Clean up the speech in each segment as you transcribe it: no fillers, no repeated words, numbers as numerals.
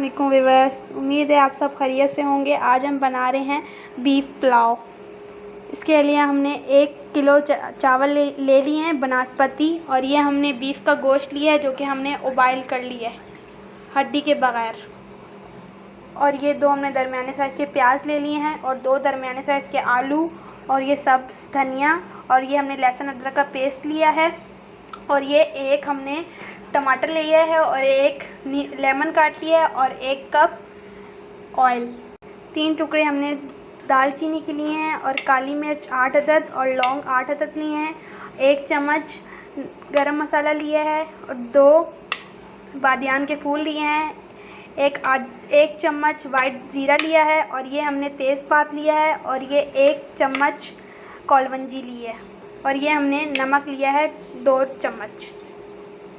वालेकुम व्यूअर्स, उम्मीद है आप सब खैरियत से होंगे। आज हम बना रहे हैं बीफ पुलाव। इसके लिए हमने 1 किलो चावल ले लिए हैं बासमती, और ये हमने बीफ का गोश्त लिया है जो कि हमने उबाइल कर लिया है हड्डी के बग़ैर। और ये 2 हमने दरमियाने साइज़ के प्याज ले लिए हैं और 2 दरमियाने साइज़ के आलू, और ये सब्ज़ धनिया, और ये हमने लहसुन अदरक का पेस्ट लिया है, और ये 1 हमने टमाटर लिया है, और 1 लेमन काट लिया है, और 1 कप ऑयल। 3 टुकड़े हमने दालचीनी के लिए हैं, और काली मिर्च 8 अदद और लौंग 8 अदद लिए हैं। 1 चम्मच गरम मसाला लिया है, और 2 बादियान के फूल लिए हैं। 1 चम्मच वाइट ज़ीरा लिया है, और ये हमने तेज़पात लिया है, और ये 1 चम्मच कौलवंजी ली है, और ये हमने नमक लिया है 2 चम्मच,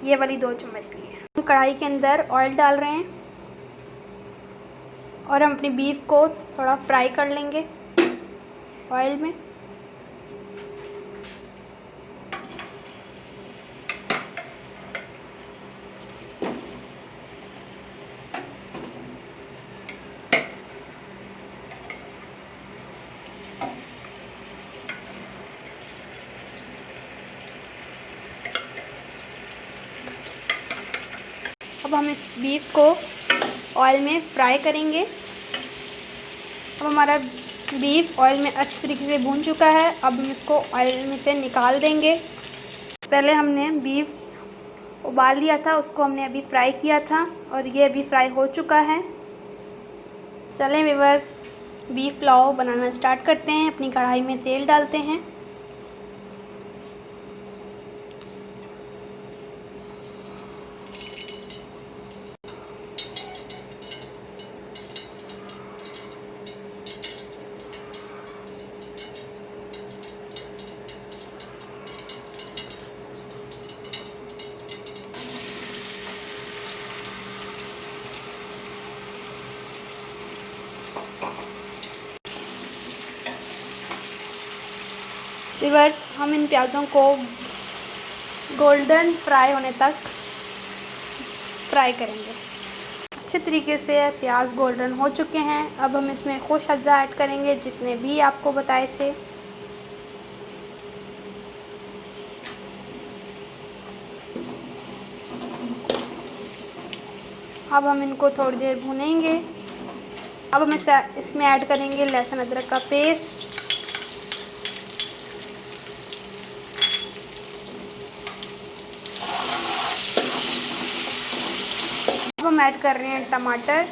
ये वाली 2 चम्मच ली है। हम कढ़ाई के अंदर ऑयल डाल रहे हैं और हम अपनी बीफ को थोड़ा फ्राई कर लेंगे ऑयल में। अब हम इस बीफ को ऑयल में फ्राई करेंगे। अब हमारा बीफ ऑयल में अच्छी तरीके से भून चुका है। अब हम इसको ऑयल में से निकाल देंगे। पहले हमने बीफ उबाल लिया था, उसको हमने अभी फ्राई किया था, और ये अभी फ्राई हो चुका है। चलें व्यूअर्स, बीफ पुलाव बनाना स्टार्ट करते हैं। अपनी कढ़ाई में तेल डालते हैं। व्यूअर्स, हम इन प्याज़ों को गोल्डन फ्राई होने तक फ्राई करेंगे। अच्छे तरीके से प्याज गोल्डन हो चुके हैं। अब हम इसमें खुश अज़्ज़ा ऐड करेंगे जितने भी आपको बताए थे। अब हम इनको थोड़ी देर भूनेंगे। अब हम इसमें ऐड करेंगे लहसुन अदरक का पेस्ट, अब हम ऐड कर रहे हैं टमाटर,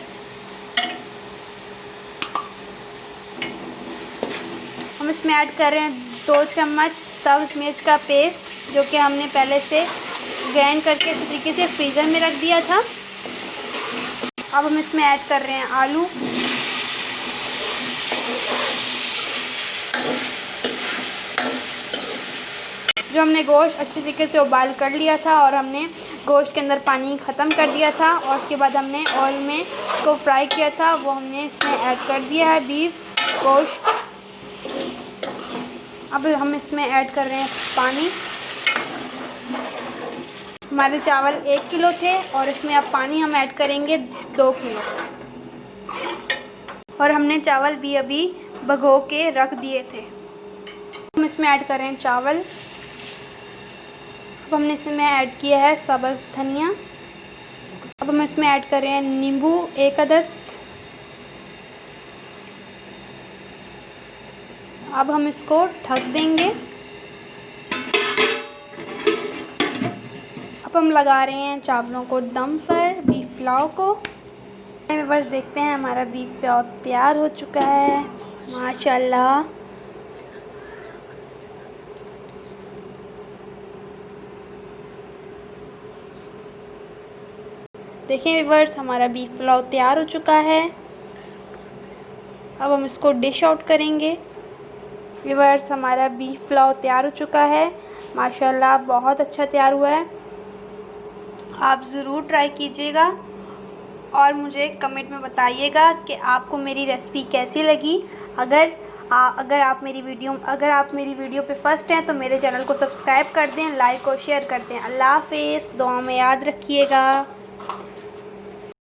हम इसमें ऐड कर रहे हैं 2 चम्मच सब्ज़ मिर्च का पेस्ट जो कि हमने पहले से ग्राइंड करके इस तरीके से फ्रीज़र में रख दिया था। अब हम इसमें ऐड कर रहे हैं आलू, जो हमने गोश्त अच्छे तरीके से उबाल कर लिया था, और हमने गोश्त के अंदर पानी ख़त्म कर दिया था, और उसके बाद हमने ऑयल में को फ्राई किया था, वो हमने इसमें ऐड कर दिया है बीफ गोश्त। अब हम इसमें ऐड कर रहे हैं पानी। हमारे चावल 1 किलो थे, और इसमें अब पानी हम ऐड करेंगे 2 किलो, और हमने चावल भी अभी भिगो के रख दिए थे। हम इसमें ऐड कर रहे हैं चावल। अब हमने इसमें ऐड किया है सब्ज़ धनिया। अब हम इसमें ऐड कर रहे हैं नींबू 1 अदद। अब हम इसको ढक देंगे। अब हम लगा रहे हैं चावलों को दम पर, बीफ पुलाव को। व्यूअर्स, देखते हैं हमारा बीफ पुलाव तैयार हो चुका है माशाल्लाह। देखें व्यूअर्स, हमारा बीफ पुलाव तैयार हो चुका है। अब हम इसको डिश आउट करेंगे। व्यूअर्स, हमारा बीफ पुलाव तैयार हो चुका है माशाल्लाह, बहुत अच्छा तैयार हुआ है। आप ज़रूर ट्राई कीजिएगा और मुझे कमेंट में बताइएगा कि आपको मेरी रेसिपी कैसी लगी। अगर आप मेरी वीडियो पे फर्स्ट हैं तो मेरे चैनल को सब्सक्राइब कर दें, लाइक और शेयर कर दें। अल्लाह हाफ़िज़, दुआ में याद रखिएगा।